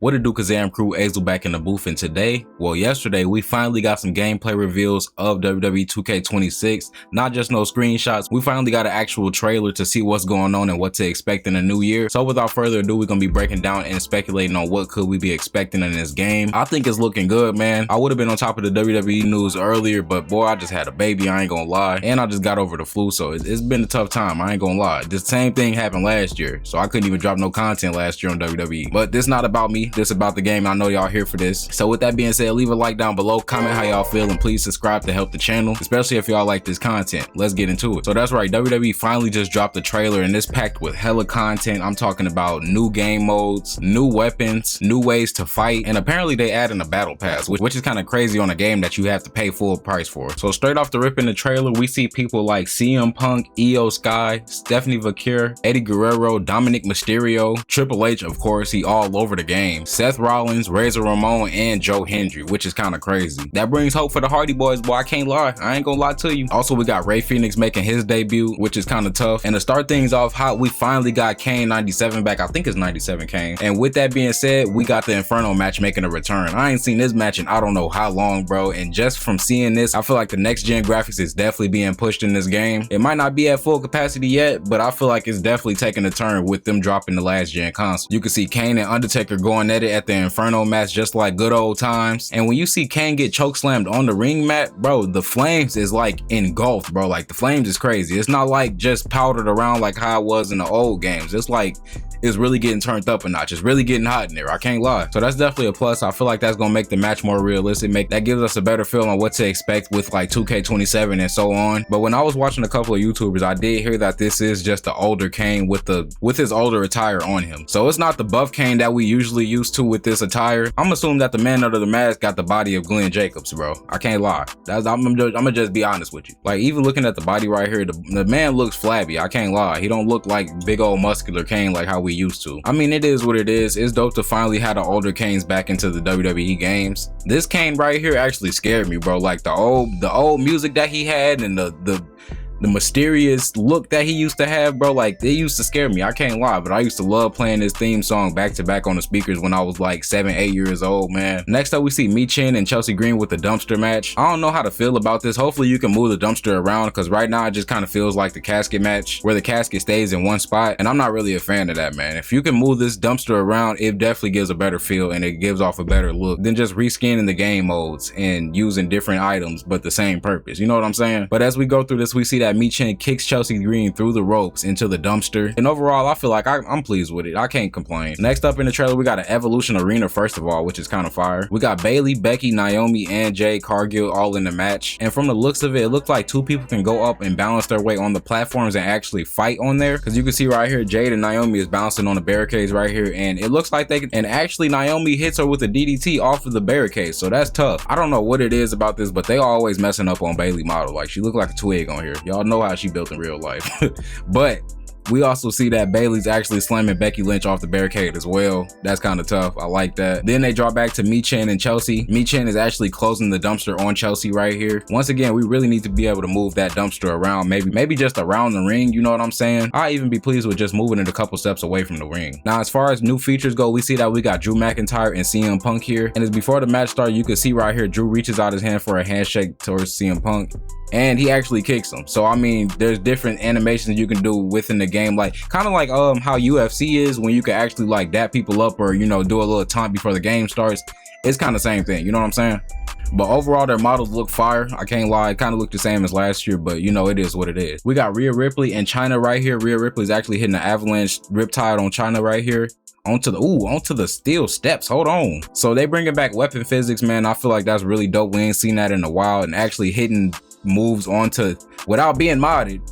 What it do, Kazam crew? Azel back in the booth, and today, well, yesterday, we finally got some gameplay reveals of WWE 2K26. Not just no screenshots, we finally got an actual trailer to see what's going on and what to expect in the new year. So without further ado, we're gonna be breaking down and speculating on what could we be expecting in this game. I think it's looking good, man. I would have been on top of the WWE news earlier, but boy, I just had a baby, I ain't gonna lie. And I just got over the flu, so it's been a tough time, I ain't gonna lie. The same thing happened last year, so I couldn't even drop no content last year on WWE. But this not about me. This about the game. I know y'all here for this. So with that being said, leave a like down below, comment how y'all feel, and please subscribe to help the channel, especially if y'all like this content. Let's get into it. So that's right, WWE finally just dropped a trailer, and it's packed with hella content. I'm talking about new game modes, new weapons, new ways to fight, and apparently they adding a battle pass, which is kind of crazy on a game that you have to pay full price for. So straight off the rip in the trailer, we see people like CM Punk, Io Sky, Stephanie Vaquer, Eddie Guerrero, Dominic Mysterio, Triple H, of course, he all over the game, Seth Rollins, Razor Ramon, and Joe Hendry, which is kind of crazy. That brings hope for the Hardy Boys, boy. I can't lie, I ain't gonna lie to you. Also, we got Ray Phoenix making his debut, which is kind of tough. And to start things off hot, we finally got Kane 97 back. I think it's 97 Kane. And with that being said, we got the Inferno match making a return. I ain't seen this match in I don't know how long, bro. And just from seeing this, I feel like the next gen graphics is definitely being pushed in this game. It might not be at full capacity yet, but I feel like it's definitely taking a turn with them dropping the last gen console. You can see Kane and Undertaker going at it at the Inferno match just like good old times. And when you see Kane get chokeslammed on the ring mat, bro, the flames is like engulfed, bro. Like the flames is crazy. It's not like just powdered around like how it was in the old games. It's like it's really getting turned up a notch. It's really getting hot in there, I can't lie. So that's definitely a plus. I feel like that's gonna make the match more realistic. That gives us a better feel on what to expect with like 2K27 and so on. But when I was watching a couple of YouTubers, I did hear that this is just the older Kane with his older attire on him. So it's not the buff Kane that we usually used to with this attire. I'm assuming that the man under the mask got the body of Glenn Jacobs, bro. I can't lie. I'm gonna just be honest with you. Like even looking at the body right here, the man looks flabby. I can't lie. He don't look like big old muscular Kane like how we used to. I mean, it is what it is. It's dope to finally have the older Kanes back into the WWE games. This Kane right here actually scared me, bro. Like the old music that he had and the mysterious look that he used to have, bro, like they used to scare me. I can't lie, but I used to love playing this theme song back to back on the speakers when I was like 7, 8 years old, man. Next up, we see Michin and Chelsea Green with the dumpster match. I don't know how to feel about this. Hopefully you can move the dumpster around, because right now it just kind of feels like the casket match where the casket stays in one spot, and I'm not really a fan of that, man. If you can move this dumpster around, it definitely gives a better feel and it gives off a better look than just reskinning the game modes and using different items but the same purpose. You know what I'm saying? But as we go through this, we see that Michin kicks Chelsea Green through the ropes into the dumpster, and overall I feel like I'm pleased with it. I can't complain. Next up in the trailer, we got an Evolution Arena first of all, which is kind of fire. We got Bayley, Becky, Naomi, and Jade Cargill all in the match, and from the looks of it, it looks like two people can go up and balance their way on the platforms and actually fight on there, because you can see right here Jade and Naomi is bouncing on the barricades right here, and it looks like they can, and actually Naomi hits her with a DDT off of the barricade, so that's tough. I don't know what it is about this, but they always messing up on Bayley model. Like she look like a twig on here. Y'all know how she built in real life. But we also see that Bayley's actually slamming Becky Lynch off the barricade as well. That's kind of tough. I like that. Then they draw back to Michin and Chelsea. Michin is actually closing the dumpster on Chelsea right here. Once again, we really need to be able to move that dumpster around, maybe just around the ring, you know what I'm saying? I'd even be pleased with just moving it a couple steps away from the ring. Now, as far as new features go, we see that we got Drew McIntyre and CM Punk here. And as before the match starts, you can see right here, Drew reaches out his hand for a handshake towards CM Punk, and he actually kicks him. So I mean, there's different animations you can do within the game, like kind of like how UFC is when you can actually like dap people up or, you know, do a little taunt before the game starts. It's kind of the same thing, you know what I'm saying? But overall, their models look fire. I can't lie, it kind of looked the same as last year, but you know, it is what it is. We got Rhea Ripley and China right here. Rhea Ripley's actually hitting the avalanche riptide on China right here. Onto the steel steps. Hold on. So they bringing back weapon physics, man. I feel like that's really dope. We ain't seen that in a while, and actually hitting moves onto, without being modded,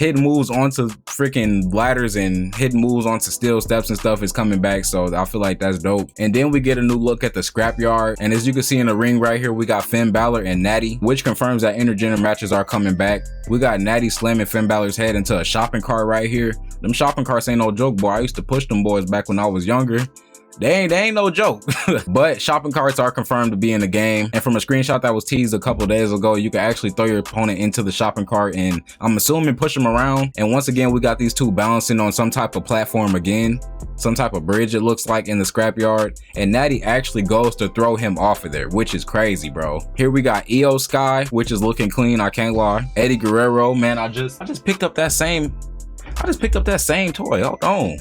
hitting moves onto freaking ladders and hitting moves onto steel steps and stuff is coming back, so I feel like that's dope. And then we get a new look at the scrapyard, and as you can see in the ring right here, we got Finn Balor and Natty, which confirms that intergender matches are coming back. We got Natty slamming Finn Balor's head into a shopping cart right here. Them shopping carts ain't no joke, boy. I used to push them boys back when I was younger. They ain't no joke. But shopping carts are confirmed to be in the game. And from a screenshot that was teased a couple days ago, you can actually throw your opponent into the shopping cart and I'm assuming push them around. And once again, we got these two balancing on some type of platform again. Some type of bridge it looks like in the scrapyard. And Natty actually goes to throw him off of there, which is crazy, bro. Here we got EO Sky, which is looking clean, I can't lie. Eddie Guerrero, man, I just picked up that same toy. Hold on.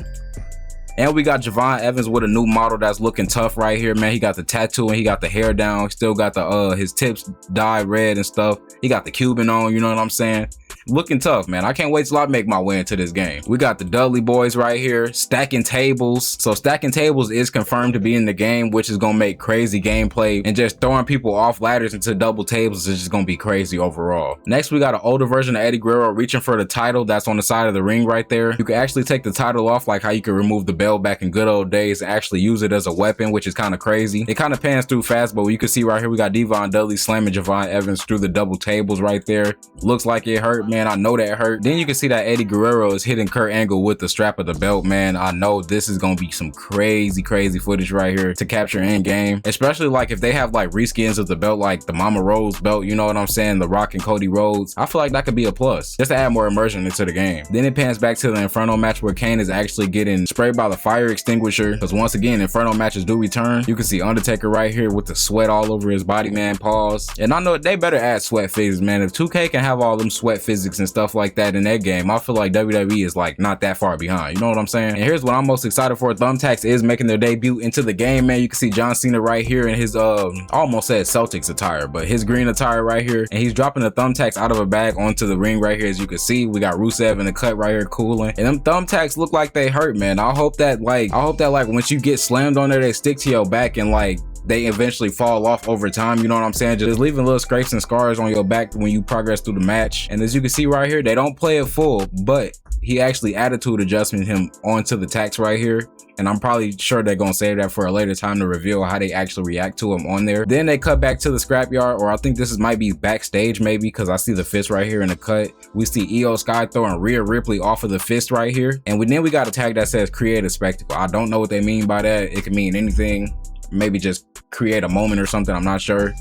And we got Javon Evans with a new model that's looking tough right here, man. He got the tattoo and he got the hair down. Still got the his tips dyed red and stuff. He got the Cuban on, you know what I'm saying? Looking tough, man. I can't wait till I make my way into this game. We got the Dudley boys right here, stacking tables. So stacking tables is confirmed to be in the game, which is gonna make crazy gameplay, and just throwing people off ladders into double tables is just gonna be crazy overall. Next, we got an older version of Eddie Guerrero reaching for the title that's on the side of the ring right there. You can actually take the title off like how you can remove the belt back in good old days and actually use it as a weapon, which is kind of crazy. It kind of pans through fast, but you can see right here we got Devon Dudley slamming Javon Evans through the double tables right there. Looks like it hurt, man. I know that hurt. Then you can see that Eddie Guerrero is hitting Kurt Angle with the strap of the belt, man. I know this is gonna be some crazy footage right here to capture in game, especially like if they have like reskins of the belt, like the Mama Rose belt, you know what I'm saying, the Rock and Cody Rhodes. I feel like that could be a plus just to add more immersion into the game. Then it pans back to the Inferno match where Kane is actually getting sprayed by the fire extinguisher, because once again Inferno matches do return. You can see Undertaker right here with the sweat all over his body, man. Pause. And I know they better add sweat physics, man. If 2K can have all them sweat physics and stuff like that in their game, I feel like WWE is like not that far behind, you know what I'm saying? And here's what I'm most excited for. Thumbtacks is making their debut into the game, man. You can see John Cena right here in his I almost said Celtics attire, but his green attire right here, and he's dropping the thumbtacks out of a bag onto the ring right here. As you can see, we got Rusev in the cut right here cooling, and them thumbtacks look like they hurt, man. I hope that like once you get slammed on there, they stick to your back and like they eventually fall off over time, you know what I'm saying? Just leaving little scrapes and scars on your back when you progress through the match. And as you can see right here, they don't play it full, but he actually attitude adjusting him onto the tacks right here. And I'm probably sure they're gonna save that for a later time to reveal how they actually react to him on there. Then they cut back to the scrapyard, or I think this might be backstage maybe, because I see the fist right here in the cut. We see EO Sky throwing Rhea Ripley off of the fist right here. And then we got a tag that says create a spectacle. I don't know what they mean by that. It can mean anything. Maybe just create a moment or something, I'm not sure.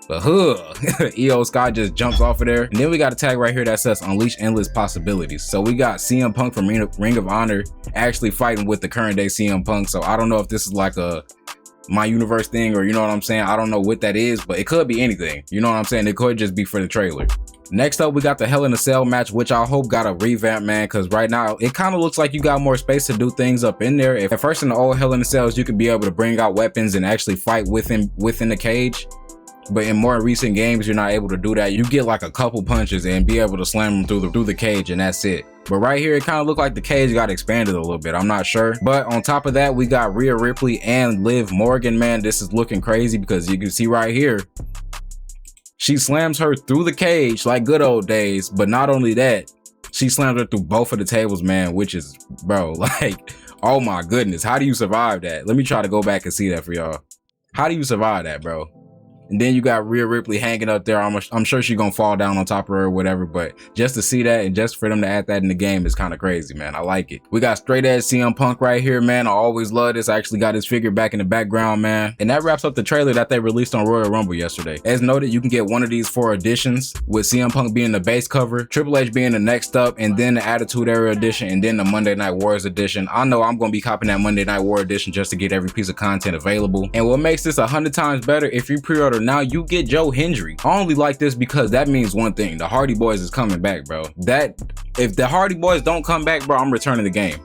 But EO Sky just jumps off of there. And then we got a tag right here that says unleash endless possibilities. So we got CM Punk from Ring of Honor actually fighting with the current day CM Punk. So I don't know if this is like a My Universe thing, or you know what I'm saying, I don't know what that is, but it could be anything, you know what I'm saying. It could just be for the trailer. Next up, we got the Hell in a Cell match, which I hope got a revamp, man, because right now it kind of looks like you got more space to do things up in there. At first in the old Hell in a Cells, you could be able to bring out weapons and actually fight within the cage. But in more recent games, you're not able to do that. You get like a couple punches and be able to slam them through the cage, and that's it. But right here, it kind of looked like the cage got expanded a little bit. I'm not sure. But on top of that, we got Rhea Ripley and Liv Morgan, man. This is looking crazy because you can see right here, she slams her through the cage like good old days. But not only that, she slams her through both of the tables, man, which is, bro, like, oh my goodness. How do you survive that? Let me try to go back and see that for y'all. How do you survive that, bro? And then you got Rhea Ripley hanging up there. I'm sure she's gonna fall down on top of her or whatever, but just to see that and just for them to add that in the game is kind of crazy, man. I like it. We got straight edge CM Punk right here, man. I always love this. I actually got his figure back in the background, man. And that wraps up the trailer that they released on Royal Rumble yesterday. As noted, you can get one of these 4 editions, with CM Punk being the base cover, Triple H being the next up, and then the Attitude Era edition, and then the Monday Night Wars edition. I know I'm gonna be copying that Monday Night War edition just to get every piece of content available. And what makes this 100 times better, if you pre-order now, you get Joe Hendry. I only like this because that means one thing: the Hardy Boys is coming back, bro. If the Hardy Boys don't come back, bro, I'm returning the game.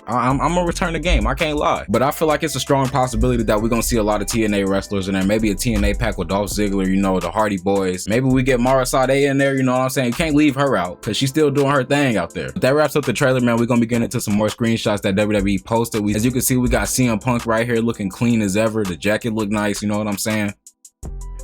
I'm gonna return the game, I can't lie. But I feel like it's a strong possibility that we're gonna see a lot of TNA wrestlers in there. Maybe a TNA pack with Dolph Ziggler, you know, the Hardy Boys. Maybe we get Mara Sade in there, you know what I'm saying? You can't leave her out because she's still doing her thing out there. But that wraps up the trailer, man. We're gonna be getting into some more screenshots that WWE posted. As you can see, we got CM Punk right here looking clean as ever. The jacket looked nice, you know what I'm saying?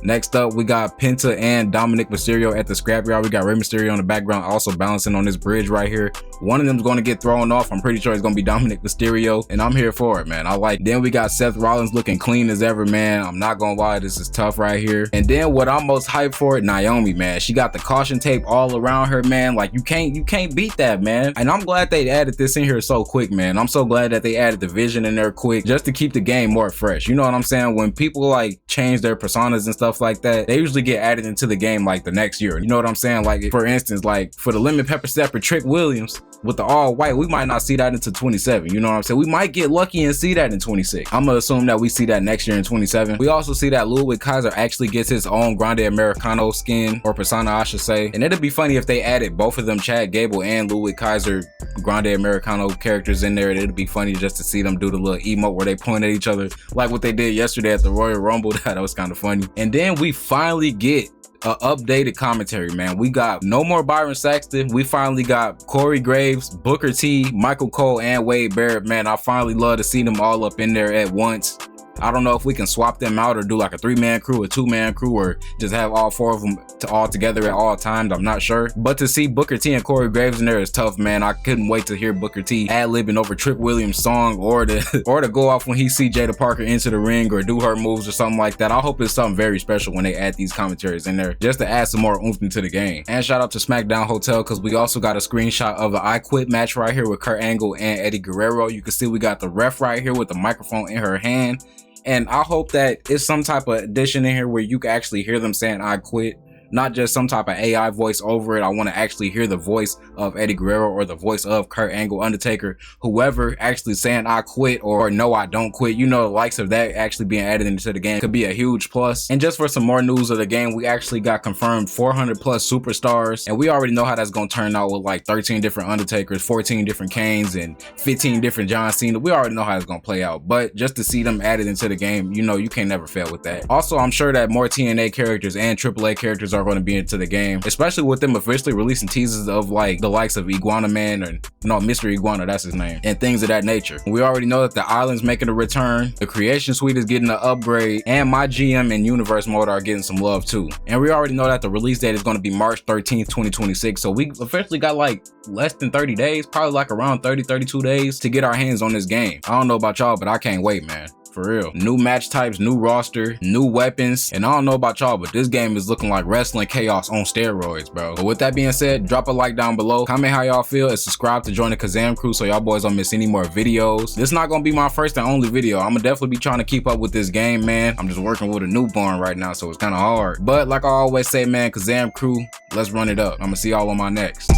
Next up, we got Penta and Dominic Mysterio at the scrapyard. We got Rey Mysterio in the background also balancing on this bridge right here. One of them's going to get thrown off. I'm pretty sure it's going to be Dominic Mysterio, and I'm here for it, man. I like it. Then we got Seth Rollins looking clean as ever, man. I'm not going to lie, this is tough right here. And then what I'm most hyped for, Naomi, man. She got the caution tape all around her, man. Like, you can't beat that, man. And I'm glad they added this in here so quick, man. I'm so glad that they added the vision in there quick just to keep the game more fresh. You know what I'm saying? When people like change their personas and stuff like that, they usually get added into the game like the next year. You know what I'm saying? Like, for instance, like for the Lemon Pepper Stepper Trick Williams with the all white, we might not see that into 27. You know what I'm saying? We might get lucky and see that in 26. I'm gonna assume that we see that next year in 27. We also see that Ludwig Kaiser actually gets his own Grande Americano skin, or persona I should say. And it'd be funny if they added both of them, Chad Gable and Ludwig Kaiser, Grande Americano characters in there. It'd be funny just to see them do the little emote where they point at each other like what they did yesterday at the Royal Rumble. That was kind of funny. And then we finally get a updated commentary, man. We got no more Byron Saxton. We finally got Corey Graves, Booker T, Michael Cole, and Wade Barrett, man. I finally love to see them all up in there at once. I don't know if we can swap them out or do like a 3-man crew, a 2-man crew, or just have all 4 of them all together at all times. I'm not sure. But to see Booker T and Corey Graves in there is tough, man. I couldn't wait to hear Booker T ad-libbing over Trick Williams' song, or to go off when he see Jada Parker into the ring or do her moves or something like that. I hope it's something very special when they add these commentaries in there just to add some more oomph into the game. And shout out to SmackDown Hotel, because we also got a screenshot of the I Quit match right here with Kurt Angle and Eddie Guerrero. You can see we got the ref right here with the microphone in her hand. And I hope that it's some type of addition in here where you can actually hear them saying I quit. Not just some type of AI voice over it. I want to actually hear the voice of Eddie Guerrero or the voice of Kurt Angle, Undertaker, whoever actually saying I quit or no, I don't quit. You know, the likes of that actually being added into the game could be a huge plus. And just for some more news of the game, we actually got confirmed 400 plus superstars. And we already know how that's going to turn out with like 13 different Undertakers, 14 different Kanes, and 15 different John Cena. We already know how it's going to play out. But just to see them added into the game, you know, you can never fail with that. Also, I'm sure that more TNA characters and AAA characters are going to be into the game, especially with them officially releasing teasers of like the likes of Iguana Man, or no, Mr. Iguana, that's his name, and things of that nature. We already know that the island's making a return, the creation suite is getting an upgrade, and my GM and universe mode are getting some love too. And we already know that the release date is going to be March 13th, 2026. So we officially got like less than 30 days, probably like around 32 days to get our hands on this game. I don't know about y'all, but I can't wait, man. For real. New match types, new roster, new weapons, and I don't know about y'all, but this game is looking like wrestling chaos on steroids, bro. But with that being said, drop a like down below, comment how y'all feel, and subscribe to join the Kazam crew so y'all boys don't miss any more videos. This is not gonna be my first and only video. I'm gonna definitely be trying to keep up with this game, man. I'm just working with a newborn right now, so it's kind of hard. But like I always say, man, Kazam crew, let's run it up. I'm gonna see y'all on my next.